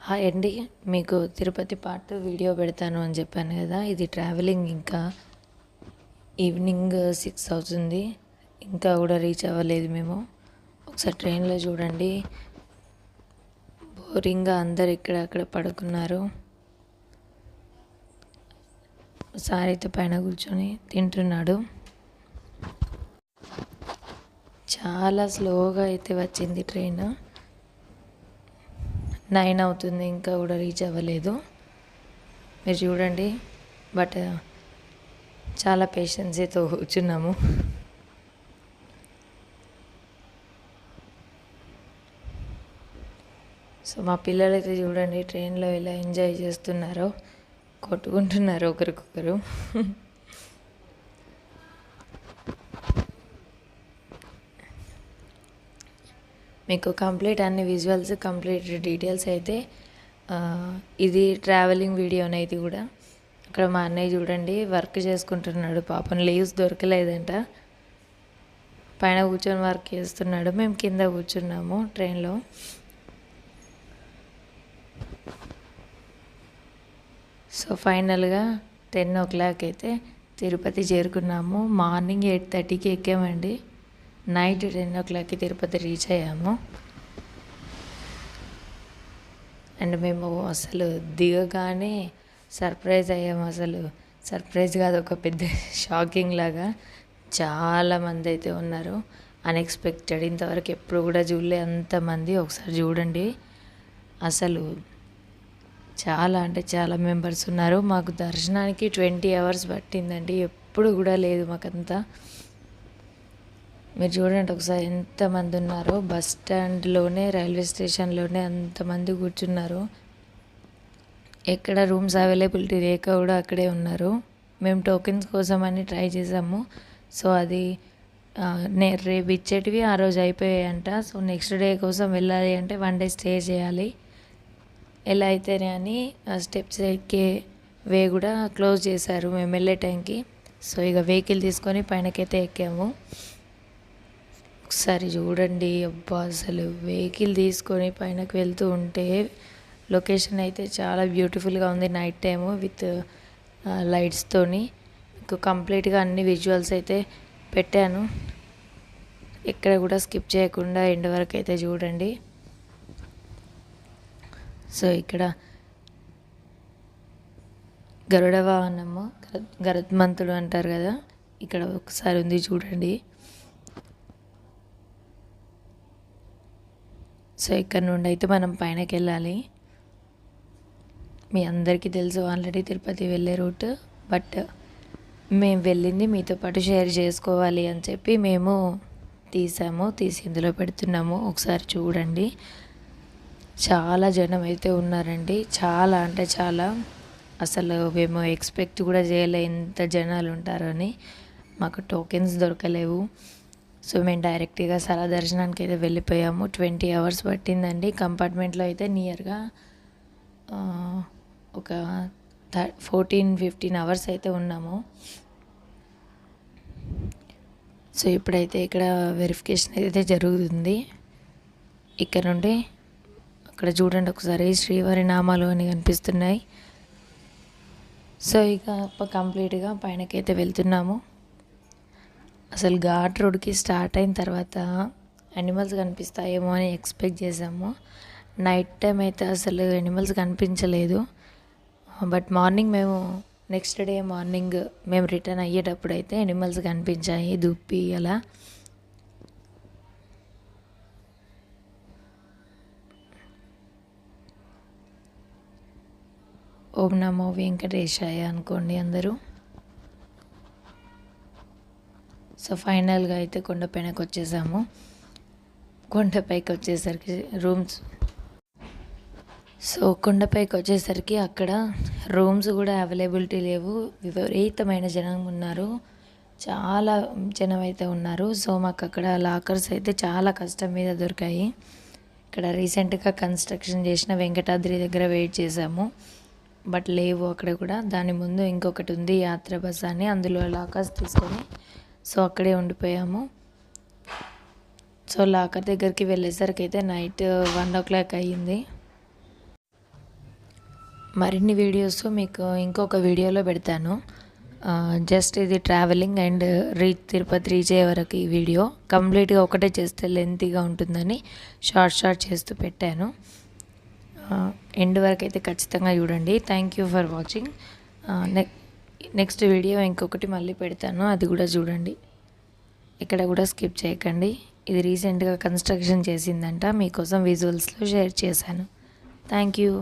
Hi అండి. మీకు Tirupati part video పెడతాను అని చెప్పాను కదా. ఇది ట్రావెలింగ్ ఇంకా ఈవినింగ్ 6 అవుతుంది. ఇంకా కూడా రీచ్ అవ్వలేదు మేము. ఒకసారి ట్రైన్లో చూడండి, బోరింగ్గా అందరు ఇక్కడ అక్కడ పడుకున్నారు. సార్ అయితే పైన కూర్చొని తింటున్నాడు. చాలా స్లోగా అయితే వచ్చింది ట్రైన్. 9 అవుతుంది, ఇంకా కూడా రీచ్ అవ్వలేదు. మీరు చూడండి, బట్ చాలా పేషెన్సీతో కూర్చున్నాము. సో మా పిల్లలైతే చూడండి ట్రైన్లో ఎలా ఎంజాయ్ చేస్తున్నారో, కొట్టుకుంటున్నారు ఒకరికొకరు. మీకు కంప్లీట్ అన్ని విజువల్స్, కంప్లీట్ డీటెయిల్స్ అయితే ఇది ట్రావెలింగ్ వీడియోనే. ఇది కూడా అక్కడ మా అన్నయ్య చూడండి వర్క్ చేసుకుంటున్నాడు. పాపం లీవ్స్ దొరకలేదంట, పైన కూర్చొని వర్క్ చేస్తున్నాడు. మేము కింద కూర్చున్నాము ట్రైన్లో. సో ఫైనల్గా 10 o'clock అయితే తిరుపతి చేరుకున్నాము. మార్నింగ్ 8:30కి ఎక్కామండి. నైట్ 10 o'clockకి తిరుపతి రీచ్ అయ్యాము. అండ్ మేము అసలు దిగగానే సర్ప్రైజ్ అయ్యాము. అసలు సర్ప్రైజ్ కాదు, ఒక పెద్ద షాకింగ్ లాగా. చాలామంది అయితే ఉన్నారు, అన్ఎక్స్పెక్టెడ్. ఇంతవరకు ఎప్పుడు కూడా చూడలే అంతమంది. ఒకసారి చూడండి, అసలు చాలా అంటే చాలా మెంబర్స్ ఉన్నారు. మాకు దర్శనానికి 20 hours పట్టిందండి. ఎప్పుడు కూడా లేదు మాకంతా. మీరు చూడండి ఒకసారి ఎంతమంది ఉన్నారో. బస్ స్టాండ్లోనే, రైల్వే స్టేషన్లోనే అంతమంది కూర్చున్నారు. ఎక్కడ రూమ్స్ అవైలబిలిటీ లేక కూడా అక్కడే ఉన్నారు. మేము టోకెన్స్ కోసం అని ట్రై చేసాము. సో అది రేపు ఇచ్చేటివి ఆ రోజు అయిపోయాయంట. సో నెక్స్ట్ డే కోసం వెళ్ళాలి అంటే 1 day స్టే చేయాలి. ఎలా అయితేనే అని స్టెప్స్ ఎక్కే వే కూడా క్లోజ్ చేశారు మేము వెళ్ళే టైంకి. సో ఇక వెహికల్ తీసుకొని పైనకైతే ఎక్కాము. ఒకసారి చూడండి, అబ్బా అసలు వెహికల్ తీసుకొని పైనకి వెళ్తూ ఉంటే లొకేషన్ అయితే చాలా బ్యూటిఫుల్గా ఉంది. నైట్ టైము విత్ లైట్స్తోని. మీకు కంప్లీట్గా అన్ని విజువల్స్ అయితే పెట్టాను. ఎక్కడ కూడా స్కిప్ చేయకుండా ఎండ్ వరకు అయితే చూడండి. సో ఇక్కడ గరుడ వాహనము, గరుత్మంతుడు అంటారు కదా, ఇక్కడ ఒకసారి ఉంది చూడండి. సో ఇక్కడ నుండి అయితే మనం పైనకి వెళ్ళాలి. మీ అందరికీ తెలుసు ఆల్రెడీ తిరుపతి వెళ్ళే రూట్. బట్ మేము వెళ్ళింది మీతో పాటు షేర్ చేసుకోవాలి అని చెప్పి మేము తీసి ఇందులో పెడుతున్నాము. ఒకసారి చూడండి, చాలా జనం అయితే ఉన్నారండి. చాలా అంటే చాలా. అసలు మేము ఎక్స్పెక్ట్ కూడా చేయలే ఇంత జనాలు ఉంటారని. మాకు టోకెన్స్ దొరకలేవు. సో మేము డైరెక్ట్గా సలా దర్శనానికి అయితే వెళ్ళిపోయాము. 20 hours పట్టిందండి. కంపార్ట్మెంట్లో అయితే నియర్గా ఒక 14-15 hours అయితే ఉన్నాము. సో ఇప్పుడైతే ఇక్కడ వెరిఫికేషన్ అయితే జరుగుతుంది. ఇక్కడ నుండి అక్కడ చూడండి ఒకసారి శ్రీవారి నామాలు అని కనిపిస్తున్నాయి. సో ఇక కంప్లీట్గా పైనకైతే వెళ్తున్నాము. అసలు ఘాట్ రోడ్కి స్టార్ట్ అయిన తర్వాత యానిమల్స్ కనిపిస్తాయేమో అని ఎక్స్పెక్ట్ చేసాము. నైట్ టైం అయితే అసలు యానిమల్స్ కనిపించలేదు. But morning next day morning మేము రిటర్న్ అయ్యేటప్పుడు అయితే యానిమల్స్ కనిపించాయి, దుప్పి అలా. ఓం నమో వెంకటేశాయ అనుకోండి అందరూ. సో ఫైనల్గా అయితే కొండపైనకి వచ్చేసాము. కొండపైకి వచ్చేసరికి కొండపైకి వచ్చేసరికి అక్కడ రూమ్స్ కూడా అవైలబిలిటీ లేవు. విపరీతమైన జనం ఉన్నారు, చాలా జనం అయితే ఉన్నారు. సో మాకు అక్కడ లాకర్స్ అయితే చాలా కష్టం మీద దొరికాయి. ఇక్కడ రీసెంట్గా కన్స్ట్రక్షన్ చేసిన వెంకటాద్రి దగ్గర వెయిట్ చేసాము, బట్ లేవు అక్కడ కూడా. దాని ముందు ఇంకొకటి ఉంది యాత్ర బస్ అని, అందులో లాకర్స్ తీసుకొని సో అక్కడే ఉండిపోయాము. సో లాకర్ దగ్గరికి వెళ్ళేసరికి అయితే నైట్ 1 o'clock అయ్యింది. మరిన్ని వీడియోస్ మీకు ఇంకొక వీడియోలో పెడతాను. జస్ట్ ఇది ట్రావెలింగ్ అండ్ తిరుపతి రీచ్ అయ్యే వరకు ఈ వీడియో కంప్లీట్గా ఒకటే చేస్తే లెంతీగా ఉంటుందని షార్ట్ చేస్తూ పెట్టాను. ఎండ్ వరకు అయితే ఖచ్చితంగా చూడండి. Thank you for watching. Next video ఇంకొకటి మళ్ళీ పెడతాను, అది కూడా చూడండి. ఇక్కడ కూడా స్కిప్ చేయకండి. ఇది రీసెంట్గా కన్స్ట్రక్షన్ చేసిందంట, మీకోసం విజువల్స్లో షేర్ చేశాను. Thank you.